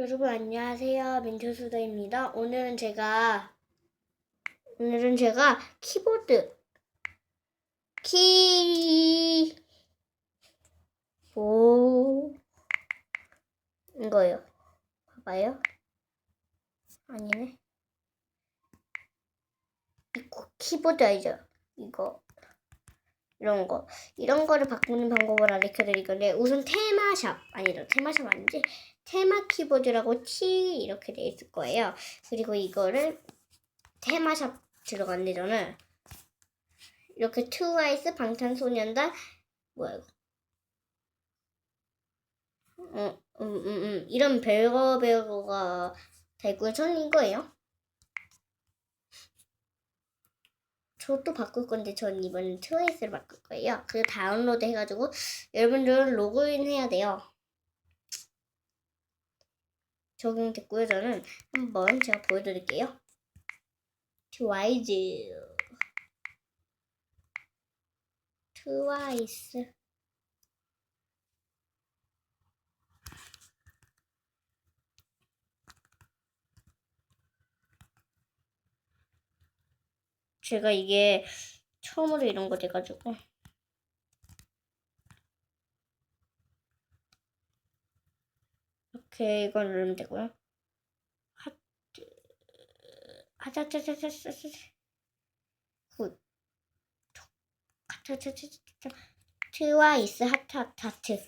여러분 안녕하세요. 민트수다입니다. 오늘은 제가 키보드 이거요. 봐봐요. 아니네. 이거 키보드 알죠? 이런 거를 바꾸는 방법을 알려드릴 건데, 우선 테마샵 아니지? 테마 키보드라고 이렇게 돼 있을 거예요. 그리고 이거를 테마샵 들어갔는데 저는 이렇게 트와이스 방탄소년단 뭐야 이거 이런 별거가 다 있고요. 저는 이거예요. 저도 바꿀 건데 전 이번엔 트와이스를 바꿀 거예요. 그리고 다운로드 해가지고 여러분들은 로그인 해야 돼요. 적용됐고요. 저는 한번 제가 보여드릴게요. 트와이스 제가 이게 처음으로 이런 거 돼가지고 이렇게 이걸 누르면 되고요. 굿. 트와이스 하트.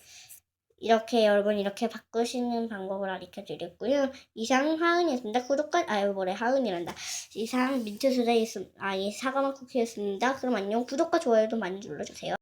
이렇게 여러분 이렇게 바꾸시는 방법을 알려드렸고요. 이상 하은이었습니다. 하은이란다. 이상 민트수다였습니다. 사과맛 쿠키였습니다. 그럼 안녕. 구독과 좋아요도 많이 눌러주세요.